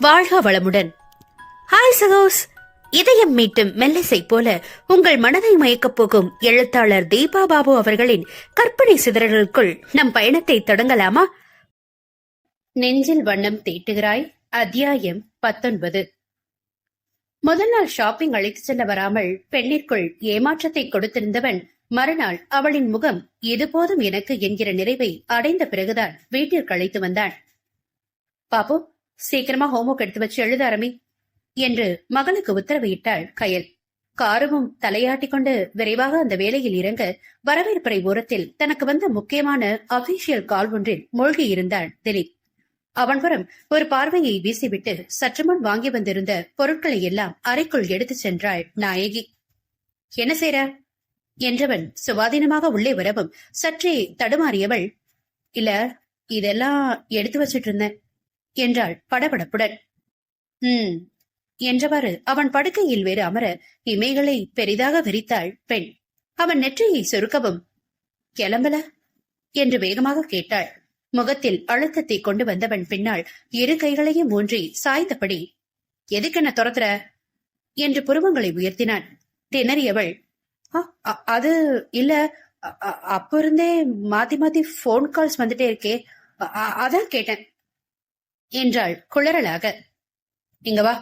வாழ்க வளமுடன். ஹாய் சகோஸ், இதயம் மீட்டும் மெல்லிசை போல உங்கள் மனதை மயக்கப் போகும் எழுத்தாளர் தீபா பாபு அவர்களின் கற்பனை சிதறல்களுக்குள் நம் பயணத்தை தொடங்கலாமா? நெஞ்சில் வண்ணம் தீட்டுகிறாய், அத்தியாயம் 19. முதல் நாள் ஷாப்பிங் அழைத்து செல்ல வராமல் பெண்ணிற்குள் ஏமாற்றத்தை கொடுத்திருந்தவன் மறுநாள் அவளின் முகம் இது போதும் எனக்கு என்கிற நிறைவை அடைந்த பிறகுதான் வீட்டிற்கு அழைத்து வந்தான். பாப்பு, சீக்கிரமா ஹோம்ஒர்க் எடுத்து வச்சு எழுத ஆரம்பி என்று மகனுக்கு உத்தரவிட்டாள் கயல். காரமும் தலையாட்டி கொண்டு விரைவாக அந்த வேலையில் இறங்க வரவேற்பறை ஓரத்தில் தனக்கு வந்த முக்கியமான அபிஷியல் கால் ஒன்றில் மூழ்கி இருந்தான் திலீப். அவன்புறம் ஒரு பார்வையை வீசிவிட்டு சற்று முன் வாங்கி வந்திருந்த பொருட்களை எல்லாம் அறைக்குள் எடுத்து சென்றாள் நாயகி. என்ன செய்ற என்றவன் சுவாதீனமாக உள்ளே வரவும் சற்றே தடுமாறியவள், இல்ல இதெல்லாம் எடுத்து வச்சிட்டு இருந்தேன் என்றாள் படபடப்புடன். என்றவாறு அவன் படுக்கையில் வேறு அமர இமைகளை பெரிதாக விரித்தாள் பெண். அவன் நெற்றியை சுருக்கவும், கிளம்பல என்று வேகமாக கேட்டாள். முகத்தில் அழுத்தத்தை கொண்டு வந்தவன் பின்னால் இரு கைகளையும் ஊன்றி சாய்ந்தபடி, எதுக்கென்ன துரத்துற என்று புருவங்களை உயர்த்தினான். திணறியவள், அது இல்ல, அப்ப இருந்தே மாத்தி மாத்தி போன் கால்ஸ் வந்துட்டே இருக்கே, அதான் கேட்டேன் என்றாள் குளறலாக. இங்க வா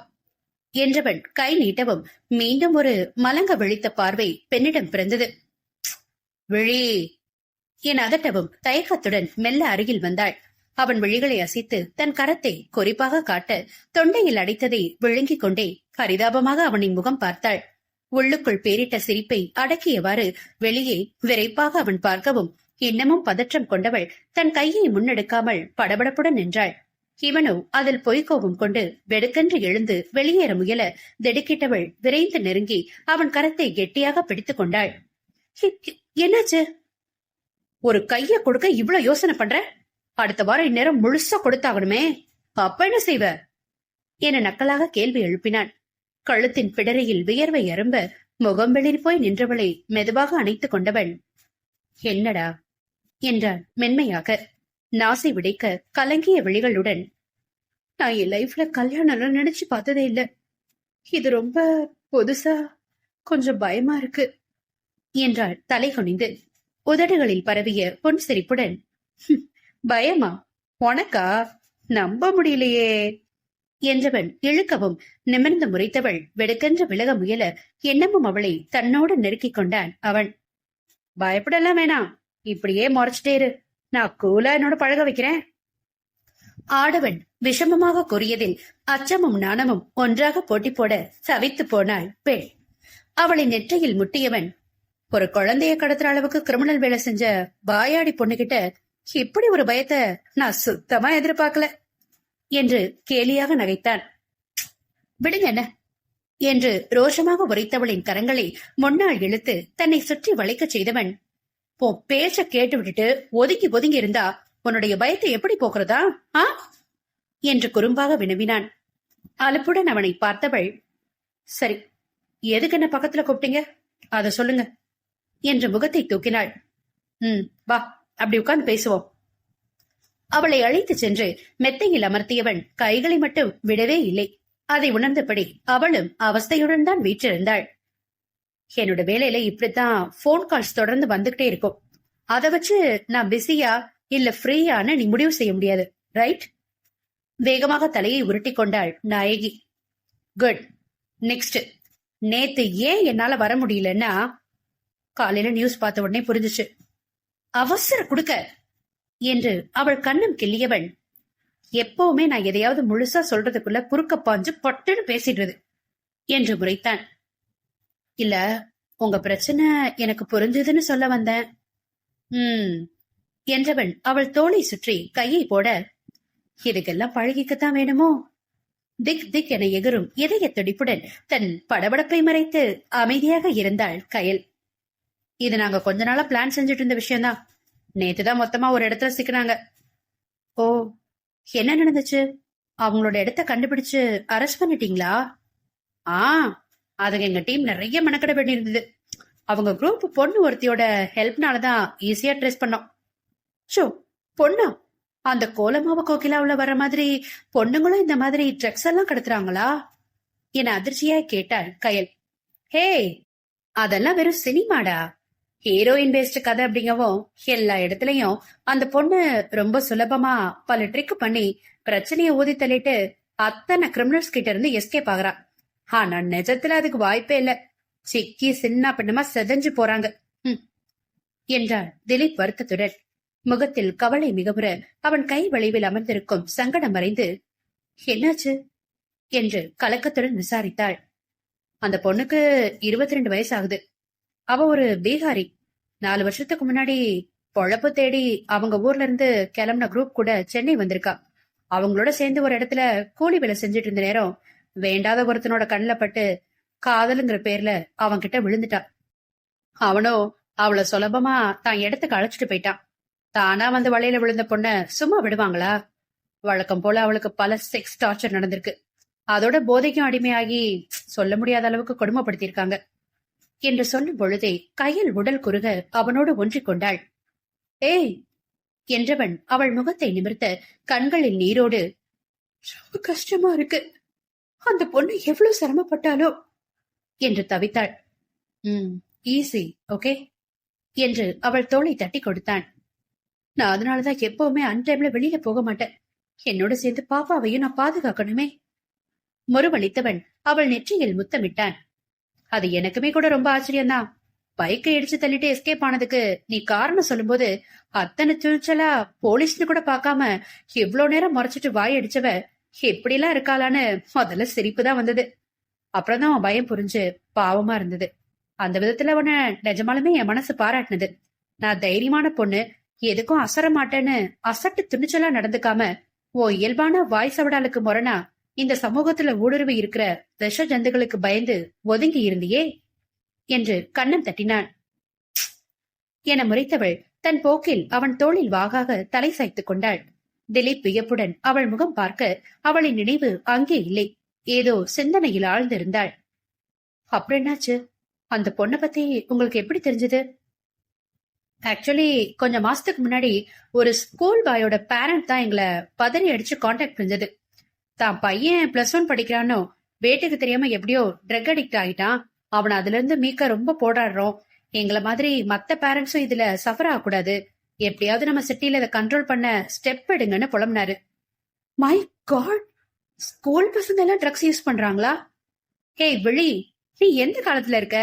என்றவன் கை நீட்டவும் மீண்டும் ஒரு மலங்க விழித்த பார்வை பெண்ணிடம் பிறந்தது. விழி என் அதட்டவும் தயக்கத்துடன் மெல்ல அருகில் வந்தாள். அவன் விழிகளை அசைத்து தன் கரத்தை குறிப்பாக காட்ட தொண்டையில் அடைத்ததை விழுங்கிக் கொண்டே பரிதாபமாக அவனின் முகம் பார்த்தாள். உள்ளுக்குள் பேரிட்ட சிரிப்பை அடக்கியவாறு வெளியே விரைப்பாக அவன் பார்க்கவும் இன்னமும் பதற்றம் கொண்டவள் தன் கையை முன்னெடுக்காமல் படபடப்புடன் நின்றாள். இவனோ அதில் பொய்கோபம் கொண்டு வெடுக்கென்று எழுந்து வெளியேற முயல திடுக்கிட்டவள் விரைந்து நெருங்கி அவன் கரத்தை கெட்டியாக பிடித்துக் கொண்டாள். என்னாச்சு? ஒரு கைய கொடுக்க இவ்வளவு யோசனை பண்ற? அடுத்த வாரம் இந்நேரம் முழுசா கொடுத்தாகணுமே, அப்ப என்ன செய்வ என நக்கலாக கேள்வி எழுப்பினான். கழுத்தின் பிடரையில் வியர்வை அரும்ப முகம் வெளிர் போய் நின்றவளை மெதுவாக அணைத்துக் கொண்டவன், என்னடா என்றான் மென்மையாக. நாசி விடைக்க கலங்கிய விழிகளுடன், நான் என் லைஃப்ல கல்யாணம் நினைச்சு பார்த்ததே இல்ல, இது ரொம்ப புதுசா கொஞ்சம் பயமா இருக்கு என்றாள் தலை குனிந்து. உதடுகளில் பரவிய பொன் சிரிப்புடன், பயமா உனக்கா? நம்ப முடியலையே என்றவன் இழுக்கவும் நிமிர்ந்து முறைத்தவள் வெடுக்கென்று விலக முயல எண்ணமும் அவளை தன்னோடு நெருக்கிக் கொண்டான் அவன். பயப்படலாம் வேணாம், இப்படியே முறைச்சிட்டே இரு, நான் கூலா என்னோட பழக வைக்கிறேன். ஆடவன் விஷமமாக கூறியதில் அச்சமும் நாணமும் ஒன்றாக போட்டி போட தவித்து போனாள் பெண். அவளை நெற்றியில் முட்டியவன், ஒரு குழந்தைய கடத்துற அளவுக்கு கிரிமினல் வேலை செஞ்ச வாயாடி பொண்ணுகிட்ட இப்படி ஒரு பயத்தை நான் சுத்தமா எதிர்பார்க்கல என்று கேலியாக நகைத்தான். விடுங்க என்ன என்று ரோஷமாக உரைத்தவளின் கரங்களை முன்னால் இழுத்து தன்னை சுற்றி வளைக்க செய்தவன், பேச்ச கேட்டு விட்டுட்டு ஒதுங்கி ஒதுங்கி இருந்தா உன்னுடைய பயத்தை எப்படி போக்குறதா என்று குறும்பாக வினவினான். அலுப்புடன் அவனை பார்த்தவள், சரி எதுக்கு என்ன பக்கத்துல கூப்பிட்டீங்க அத சொல்லுங்க என்று முகத்தை தூக்கினாள். வா, அப்படி உட்கார்ந்து பேசுவோம். அவளை அழைத்து சென்று மெத்தையில் அமர்த்தியவன் கைகளை மட்டும் விடவே இல்லை. அதை உணர்ந்தபடி அவளும் அவஸ்தையுடன் தான் வீற்றிருந்தாள். என்னோட வேலையில இப்படித்தான் போன் கால்ஸ் தொடர்ந்து வந்துகிட்டே இருக்கும், அதை வச்சு நான் பிஸியா இல்ல ஃப்ரீயான நீ முடிவு செய்ய முடியாது, ரைட்? வேகமாக தலையை உருட்டி கொண்டாள் நாயகி. Good, next. நேத்து ஏன் என்னால வர முடியலன்னா, காலையில நியூஸ் பார்த்த உடனே புரிஞ்சுச்சு. அவசர குடுக்க என்று அவள் கண்ணம் கிள்ளியவள், எப்பவுமே நான் எதையாவது முழுசா சொல்றதுக்குள்ள குறுக்க பாஞ்சு பட்டுன்னு பேசிடுறது என்று முறைத்தான். இல்ல, உங்க பிரச்சனை எனக்கு புரிஞ்சதுன்னு சொல்ல வந்தேன் என்றவன் அவள் தோளை சுற்றி கையை போட, இதுக்கெல்லாம் பழகிக்கத்தான் வேணுமோ? திக் திக் என எகிரும் இதய துடிப்புடன் தன் படபடப்பை மறைத்து அமைதியாக இருந்தாள் கயல். இது நாங்க கொஞ்ச நாளா பிளான் செஞ்சுட்டு இருந்த விஷயம்தான். நேத்துதான் மொத்தமா ஒரு இடத்துல சிக்கினாங்க. ஓ, என்ன நடந்துச்சு? அவங்களோட இடத்த கண்டுபிடிச்சு அரெஸ்ட் பண்ணிட்டீங்களா? அதுக்கு எங்க டீம் நிறைய மெனக்கட வேண்டி இருந்தது. அவங்க குரூப் பொண்ணு ஒருத்தியோட ஹெல்ப்னாலதான் ஈஸியா ட்ரேஸ் பண்ணோம். ஷோ, பொண்ணா? அந்த கோலமாவு கோகிலாவுல வர்ற மாதிரி பொண்ணுங்களும் இந்த மாதிரி ட்ரக்ஸ் எல்லாம் கடத்துறாங்களா என அதிர்ச்சியாய் கேட்டாள் கயல். ஹே, அதெல்லாம் வெறும் சினிமாடா. ஹீரோயின் பேஸ்ட் கதை அப்படிங்கவும் எல்லா இடத்துலயும் அந்த பொண்ணு ரொம்ப சுலபமா பல ட்ரிக் பண்ணி பிரச்சனைய ஊதி தள்ளிட்டு அத்தனை கிரிமினல்ஸ் கிட்ட இருந்து எஸ்கேப் ஆகுறா. ஆனா நிஜத்துல அதுக்கு வாய்ப்பே இல்ல. சிக்கி சின்ன பின்னமா செதஞ்சு போறாங்க என்றார் திலீப் வருத்தத்துடன். முகத்தில் கவலை மிகவுற அவன் கை வளைவில் அமர்ந்திருக்கும் சங்கடம் மறைந்து, என்னாச்சு என்று கலக்கத்துடன் விசாரித்தாள். அந்த பொண்ணுக்கு 22 வயசு ஆகுது. அவ ஒரு பீகாரி. 4 வருஷத்துக்கு முன்னாடி பொழப்பு தேடி அவங்க ஊர்ல இருந்து கிளம்பின குரூப் கூட சென்னை வந்திருக்கா. அவங்களோட சேர்ந்து ஒரு இடத்துல கூலி வேலை செஞ்சுட்டு இருந்த நேரம் வேண்டாத ஒருத்தனோட கண்ணுல பட்டு காதலுங்கிற பேர்ல அவன் கிட்ட விழுந்துட்டா. அவனோ அவளை சுலபமா தான் இடத்துக்கு அழைச்சிட்டு போயிட்டான். தானா வந்து வலையில விழுந்த பொண்ண சும்மா விடுவாங்களா? வழக்கம் போல அவளுக்கு பல செக்ஸ் டார்ச்சர் நடந்திருக்கு. அதோட போதைக்கும் அடிமையாகி சொல்ல முடியாத அளவுக்கு கொடுமைப்படுத்தியிருக்காங்க என்று சொல்லும் பொழுதே கையில் உடல் குறுக அவனோடு ஒன்றிக் கொண்டாள். ஏய் என்றவன் அவள் முகத்தை நிமிர்த்த கண்களில் நீரோடு, ரொம்ப கஷ்டமா இருக்கு, அந்த பொண்ணு எவ்வளவு சிரமப்பட்டாலோ என்று தவித்தாள். ஈஸி, ஓகே என்று அவள் தோளை தட்டி கொடுத்தான். நான் அதனாலதான் எப்பவுமே அன்டைம்ல வெளியில போக மாட்டேன். என்னோட சேர்ந்து பாப்பாவையும் நான் பாதுகாக்கணுமே. முறுவளித்தவன் அவள் நெற்றியில் முத்தமிட்டான். அது எனக்குமே கூட ரொம்ப ஆச்சரியம்தான். பைக்கை இடிச்சு தள்ளிட்டு எஸ்கேப் ஆனதுக்கு நீ காரணம் சொல்லும்போது அத்தனை துணிச்சலா போலீஸ்னு கூட பாக்காம எவ்வளவு நேரம் முறைச்சிட்டு வாய் அடிச்சவ எப்படிலாம் இருக்காளான்னு முதல்ல சிரிப்பு தான் வந்தது. அப்புறம் தான் பயம் புரிஞ்சு பாவமா இருந்தது. அந்த விதத்துல உன்ன நிஜமாலுமே என் மனசு பாராட்டினது. நான் தைரியமான பொண்ணு, எதுக்கும் அசர மாட்டேன்னு அசட்டு துணிச்சலா நடந்துக்காம ஓ இயல்பான வாய் சவடாலுக்கு முரணா இந்த சமூகத்துல ஊடுருவி இருக்கிற விஷ ஜந்துகளுக்கு பயந்து ஒதுங்கி இருந்தியே என்று கண்ணம் தட்டினான் என முறைத்தவள் தன் போக்கில் அவன் தோளில் வாகாக தலை சாய்த்துக் கொண்டாள். திலீப் வியப்புடன் அவள் முகம் பார்க்க அவளின் நினைவு அங்கே இல்லை. ஏதோ சிந்தனையில் ஆழ்ந்திருந்தாள். அப்புறம் என்னாச்சு? அந்த பொண்ணை பத்தி உங்களுக்கு எப்படி தெரிஞ்சது? ஆக்சுவலி கொஞ்சம் மாசத்துக்கு முன்னாடி ஒரு ஸ்கூல் பாயோட பேரண்ட் தான் எங்களை பதறி அடிச்சு கான்டாக்ட் பண்ணது. தான் பையன் +1 படிக்கிறானோ வேட்டுக்கு தெரியாம எப்படியோ ட்ரக் அடிக்ட் ஆகிட்டான். அவனை அதுல இருந்து மீக்க ரொம்ப போராடுறோம். எங்களை மாதிரி மத்த பேரண்ட்ஸும் இதுல சஃபர் ஆகக்கூடாது. எப்படியாவது நம்ம சிட்டில இதை கண்ட்ரோல் பண்ண ஸ்டெப் எடுங்கன்னு புலம்புனாரு. மை காட், ஸ்கூல் பசங்க எல்லாம் ட்ரக்ஸ் யூஸ் பண்றாங்களா? ஹே விழி, நீ எந்த காலத்துல இருக்க?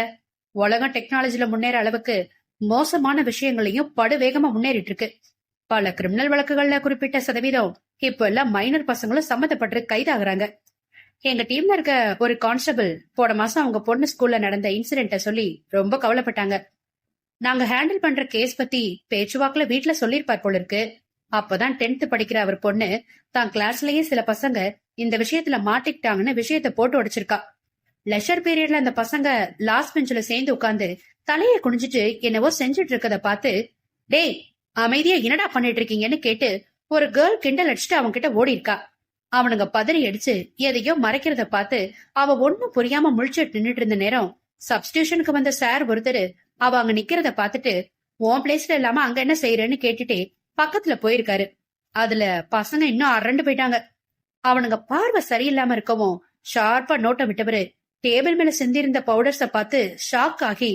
உலகம் டெக்னாலஜில முன்னேற அளவுக்கு மோசமான விஷயங்களையும் படுவேகமா முன்னேறிட்டு இருக்கு. பல கிரிமினல் வழக்குகள்ல குறிப்பிட்ட சதவீதம் இப்ப எல்லாம் மைனர் பசங்களும் சம்மந்தப்பட்டு கைதாகிறாங்க. எங்க டீம்ல இருக்க ஒரு கான்ஸ்டபிள் போன மாசம் அவங்க பொண்ணு ஸ்கூல்ல நடந்த இன்சிடென்ட சொல்லி ரொம்ப கவலைப்பட்டாங்க. நாங்க ஹேண்டில் பண்ற கேஸ் பத்தி பேச்சுவாக்குல வீட்டுல சொல்லிருப்பார் போல இருக்கு. அப்பதான் 10th படிக்கிற அவர் பொண்ணு தான் கிளாஸ்லயே சில பசங்க இந்த விஷயத்துல மாட்டிக்கிட்டாங்கன்னு விஷயத்த போட்டு உடைச்சிருக்கா. லெஷர் பீரியட்ல அந்த பசங்க லாஸ்ட் பெஞ்ச்ல சேர்ந்து உட்கார்ந்து தலைய குனிஞ்சிட்டு என்னவோ செஞ்சுட்டு இருக்கத பார்த்து, டேய் அமைதியா என்னடா பண்ணிட்டு இருக்கீங்கன்னு கேட்டு ஒரு கேர்ள் கிண்டல் அடிச்சுட்டு அவங்க கிட்ட ஓடி இருக்கா. அவனுங்க பதறி அடிச்சு எதையோ மறைக்கிறத பார்த்து அவ ஒண்ணும் புரியாம முழிச்சுட்டு நின்னுட்டு இருந்த நேரம் சப்ஸ்டியூஷனுக்கு வந்த சார் ஒருத்தர் அவ அங்க நிக்கிறத பாத்துட்டு, உன் பிளேஸ்ல இல்லாம அங்க என்ன செய்யறேன்னு கேட்டுட்டு பக்கத்துல போயிருக்காரு. அதுல பசங்க இன்னும் அரண்டு போயிட்டாங்க. அவனுங்க பார்வை சரியில்லாம இருக்கவும் ஷார்ப்பா நோட்டம் விட்டவரு டேபிள் மேல சிந்திருந்த பவுடர்ஸ பார்த்து ஷாக் ஆகி,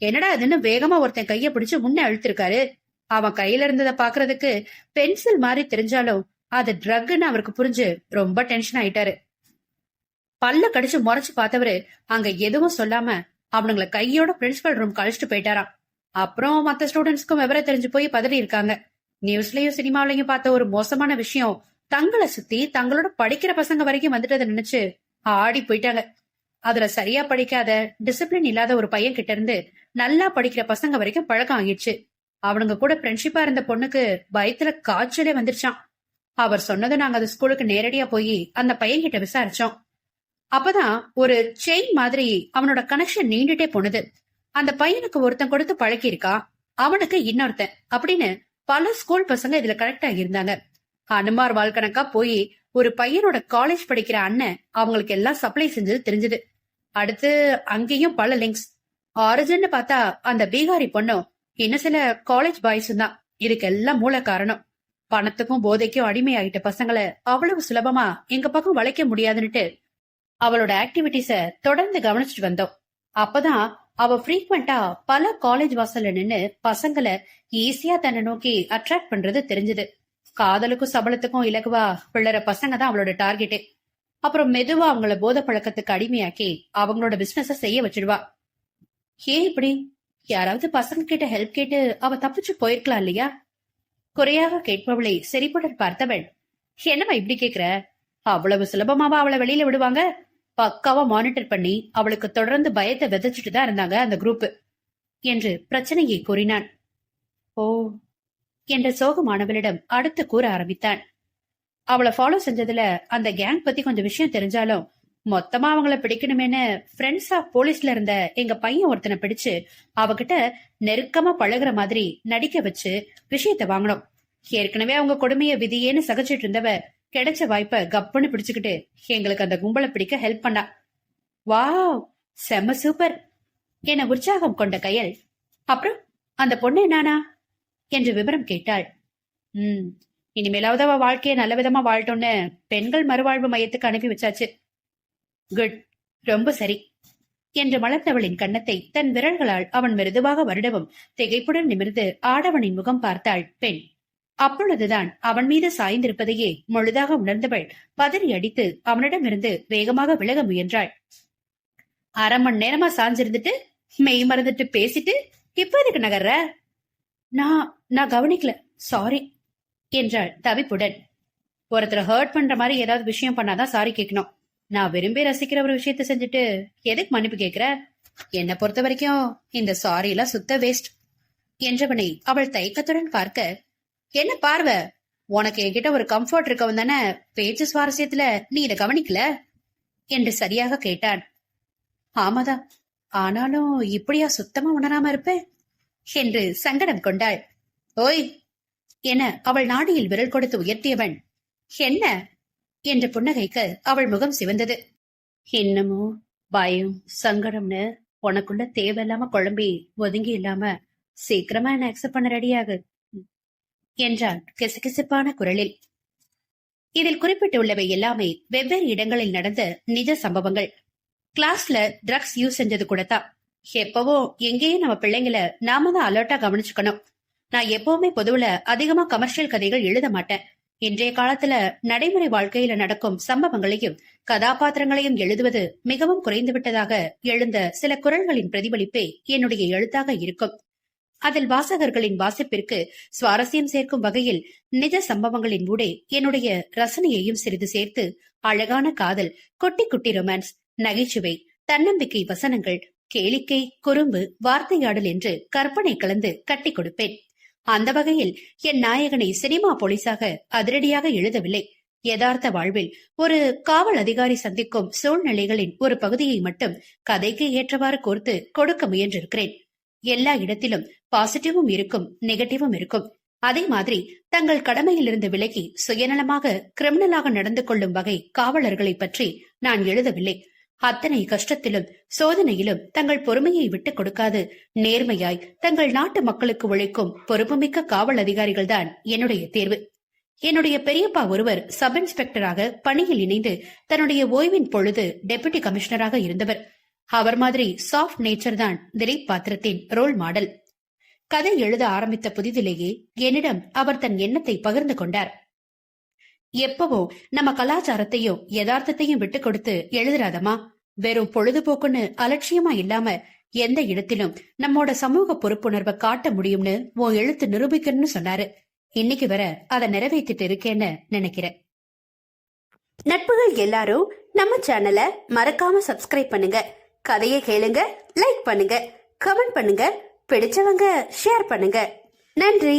என்னடா அதுன்னு வேகமா ஒருத்தன் கைய பிடிச்சு முன்ன அழுத்திருக்காரு. அவன் கையில இருந்தத பாக்குறதுக்கு பென்சில் மாதிரி தெரிஞ்சாலும் அது ட்ரக்னு அவருக்கு புரிஞ்சு ரொம்ப டென்ஷன் ஆயிட்டாரு. பல்ல கடிச்சு முறைச்சு பார்த்தவரு அங்க எதுவும் சொல்லாம அவனுங்களை கையோட பிரின்சிபல் ரூம் கழிச்சுட்டு போயிட்டாராம். அப்புறம் மத்த ஸ்டூடெண்ட்ஸ்க்கும் விவரம் தெரிஞ்சு போய் பதறி இருக்காங்க. நியூஸ்லயும் சினிமாவிலையும் பார்த்த ஒரு மோசமான விஷயம் தங்களை சுத்தி தங்களோட படிக்கிற பசங்க வரைக்கும் வந்துட்டதை நினைச்சு ஆடி போயிட்டாங்க. அதுல சரியா படிக்காத டிசிப்ளின் இல்லாத ஒரு பையன் கிட்ட இருந்து நல்லா படிக்கிற பசங்க வரைக்கும் பழக்கம் ஆகிடுச்சு. அவனுங்க கூட ஃப்ரெண்ட்ஷிப்பா இருந்த பொண்ணுக்கு பயத்துல காய்ச்சலே வந்துருச்சான். அவர் சொன்னதும் நாங்க அந்த ஸ்கூலுக்கு நேரடியா போய் அந்த பையன் கிட்ட விசாரிச்சோம். அப்பதான் ஒரு செயின் மாதிரி அவனோட கனெக்ஷன் நீண்டுட்டே போனது. அந்த பையனுக்கு ஒருத்தன் கொடுத்து பழக்கி இருக்கா, அவனுக்கு இன்னொருத்தன் அப்படின்னு பல ஸ்கூல் பசங்க இதுல கனெக்ட் ஆகியிருந்தாங்க. அனுமார் வாழ் கணக்கா போய் ஒரு பையனோட காலேஜ் படிக்கிற அண்ணன் அவங்களுக்கு எல்லாம் சப்ளை செஞ்சது தெரிஞ்சது. அடுத்து அங்கேயும் பல லிங்க்ஸ். ஆரிஜின் பார்த்தா அந்த பீகாரி பொண்ணும் இன்னும் சில காலேஜ் பாய்ஸும் தான் இதுக்கு எல்லாம் மூல காரணம். பணத்துக்கும் போதைக்கும் அடிமையாகிட்ட பசங்களை அவ்வளவு சுலபமா எங்க பக்கம் வளைக்க முடியாதுன்னுட்டு அவளோட ஆக்டிவிட்டிஸ தொடர்ந்து கவனிச்சுட்டு வந்தோம். அப்பதான் அவ ஃப்ரீக்வெண்டா பல காலேஜ் வாசல்ல நின்னு பசங்களை ஈஸியா தன்னை நோக்கி அட்ராக்ட் பண்றது தெரிஞ்சது. காதலுக்கும் சபலத்துக்கும் இலகுவா விழற பசங்க தான் அவளோட டார்கெட்டே. அப்புறம் மெதுவா அவங்கள போத பழக்கத்துக்கு அடிமையாக்கி அவங்களோட பிசினஸ செய்ய வச்சிடுவா. ஏன் இப்படி? யாராவது பசங்க கிட்ட ஹெல்ப் கேட்டு அவ தப்பிச்சு போயிருக்கலாம் இல்லையா? குறையாக கேட்பவளை செறிப்புடன் பார்த்தவன், என்னம்மா இப்படி கேக்குற? அவ்வளவு சுலபமாவா அவளை வெளியில விடுவாங்க? பக்காவா மானிட்டர் பண்ணி அவளுக்கு தொடர்ந்து பயத்தை விதைச்சிட்டு தான் இருந்தாங்க அந்த குரூப் என்று பிரச்சனையை கூறினான். ஓ என்ற சோகமானவளிடம் அடுத்து கூற ஆரம்பித்தான். அவளை ஃபாலோ செஞ்சதுல அந்த கேங் பத்தி கொஞ்சம் விஷயம் தெரிஞ்சாலும் மொத்தமா அவங்கள பிடிக்கணுமேனு ஃப்ரெண்ட்ஸ் ஆஃப் போலீஸ்ல இருந்த எங்க பையன் ஒருத்தனை பிடிச்சு அவகிட்ட நெருக்கமா பழகுற மாதிரி நடிக்க வச்சு விஷயத்த வாங்கணும். ஏற்கனவே அவங்க கொடுமைய விதியேன்னு சகிச்சிட்டு இருந்தவ கிடைச்ச வாய்ப்ப கப்புன்னு பிடிச்சுக்கிட்டு எங்களுக்கு அந்த கும்பலை பிடிக்க ஹெல்ப் பண்ணா. வாவ், செம்ம சூப்பர் என உற்சாகம் கொண்ட கயல், அப்புறம் அந்த பொண்ணு என்னானா என்று விவரம் கேட்டாள். இனிமேலாவது அவ வாழ்க்கைய நல்ல விதமா வாழ்ட்டோன்னு பெண்கள் மறுவாழ்வு மையத்துக்கு அனுப்பி வச்சாச்சு. குட், ரொம்ப சரி என்று மலர்ந்தவளின் கன்னத்தை தன் விரல்களால் அவன் மிருதுவாக வருடவும் திகைப்புடன் நிமிர்ந்து ஆடவனின் முகம் பார்த்தாள் பெண். அப்பொழுதுதான் அவன் மீது சாய்ந்திருப்பதையே முழுதாக உணர்ந்தவள் பதறி அடித்து அவனிடமிருந்து வேகமாக விலக முயன்றாள். அரை மணி நேரமா சாஞ்சிருந்துட்டு மெய் மறந்துட்டு பேசிட்டு இப்ப எதுக்கு நகர்ற? நான் கவனிக்கல, சாரி என்றாள் தவிப்புடன். ஒருத்தரை ஹர்ட் பண்ற மாதிரி ஏதாவது விஷயம் பண்ணாதான் சாரி கேட்கணும். நான் விரும்பி ரசிக்கிற ஒரு விஷயத்த செஞ்சுட்டு எதுக்கு மன்னிப்பு கேக்குற? என்னை பொறுத்த வரைக்கும் இந்த சாரி எல்லாம் சுத்த வேஸ்ட் என்றவனை அவள் தயக்கத்துடன் பார்க்க, என்ன பார்வை? உனக்கு என்கிட்ட ஒரு கம்ஃபர்ட் இருக்கவன் தானே பேச்சு சுவாரஸ்யத்துல நீ இதை கவனிக்கல என்று சரியாக கேட்டான். ஆமாதான், ஆனாலும் இப்படியா சுத்தமா உணராம இருப்பேன் என்று சங்கடம் கொண்டாள். ஓய் என அவள் நாடியில் விரல் கொடுத்து உயர்த்தியவன், என்ன என்று புன்னகைக்க அவள் முகம் சிவந்தது. என்னமோ பயம் சங்கடம்னு உனக்குள்ள தேவையில்லாம குழம்பி ஒதுங்கி இல்லாம சீக்கிரமா என்ன அக்செப்ட் பண்ண ரெடியாகு என்றான் கிசுகிசுப்பான குரலில். இதில் குறிப்பிட்டுள்ளவை எல்லாமே வெவ்வேறு இடங்களில் நடந்த நிஜ சம்பவங்கள். கிளாஸ்ல ட்ரக்ஸ் யூஸ் செஞ்சது கூடத்தான். எப்பவோ எங்கேயும் நம்ம பிள்ளைங்களை நாம தான் அலர்ட்டா கவனிச்சுக்கணும். நான் எப்பவுமே பொதுவுல அதிகமா கமர்ஷியல் கதைகள் எழுத மாட்டேன். இன்றைய காலத்துல நடைமுறை வாழ்க்கையில நடக்கும் சம்பவங்களையும் கதாபாத்திரங்களையும் எழுதுவது மிகவும் குறைந்து விட்டதாக எழுந்த சில குரல்களின் பிரதிபலிப்பே என்னுடைய எழுத்தாக இருக்கும். அதில் வாசகர்களின் வாசிப்பிற்கு சுவாரஸ்யம் சேர்க்கும் வகையில் நிஜ சம்பவங்களின் ஊடே என்னுடைய ரசனையையும் சிறிது சேர்த்து அழகான காதல், குட்டி குட்டி ரொமான்ஸ், நகைச்சுவை, தன்னம்பிக்கை வசனங்கள், கேளிக்கை, குறும்பு, வார்த்தையாடல் என்று கற்பனை கலந்து கட்டி கொடுப்பேன். அந்த வகையில் என் நாயகனை சினிமா போலீஸாக அதிரடியாக எழுதவில்லை. யதார்த்த வாழ்வில் ஒரு காவல் அதிகாரி சந்திக்கும் சூழ்நிலைகளின் ஒரு பகுதியை மட்டும் கதைக்கு ஏற்றவாறு கோர்த்து கொடுக்க முயன்றிருக்கிறேன். எல்லா இடத்திலும் பாசிட்டிவும் இருக்கும், நெகட்டிவும் இருக்கும். அதே மாதிரி தங்கள் கடமையிலிருந்து விலகி சுயநலமாக கிரிமினலாக நடந்து கொள்ளும் வகை காவலர்களை பற்றி நான் எழுதவில்லை. அத்தனை கஷ்டத்திலும் சோதனையிலும் தங்கள் பொறுமையை விட்டுக் கொடுக்காது நேர்மையாய் தங்கள் நாட்டு மக்களுக்கு உழைக்கும் பொறுப்புமிக்க காவல் அதிகாரிகள் தான் என்னுடைய தேர்வு. என்னுடைய பெரியப்பா ஒருவர் சப் இன்ஸ்பெக்டராக பணியில் இணைந்து தன்னுடைய ஓய்வின் பொழுது டெபுட்டி கமிஷனராக இருந்தவர். அவர் மாதிரி சாஃப்ட் நேச்சர் தான் திலீப் பாத்திரத்தின் ரோல் மாடல். கதை எழுத ஆரம்பித்த புதிதிலேயே என்னிடம் அவர் தன் எண்ணத்தை பகிர்ந்து கொண்டார். எப்பவோ நம்ம கலாச்சாரத்தையும் யதார்த்தத்தையும் விட்டு கொடுத்து எழுதுறாதமா, வெறும் பொழுதுபோக்குன்னு அலட்சியமா இல்லாம எந்த இடத்திலும் நம்மோட சமூக பொறுப்புணர்வை காட்ட முடியும்னு உன் எழுத்து நிரூபிக்கணும்னு சொன்னாரு. இன்னைக்கு வர அதை நிறைவேற்றிட்டு இருக்கேன்னு நினைக்கிறேன். நட்புகள் எல்லாரும் நம்ம சேனலை மறக்காம சப்ஸ்கிரைப் பண்ணுங்க. கதையை கேளுங்க, லைக் பண்ணுங்க, கமெண்ட் பண்ணுங்க, பிடிச்சவங்க ஷேர் பண்ணுங்க. நன்றி.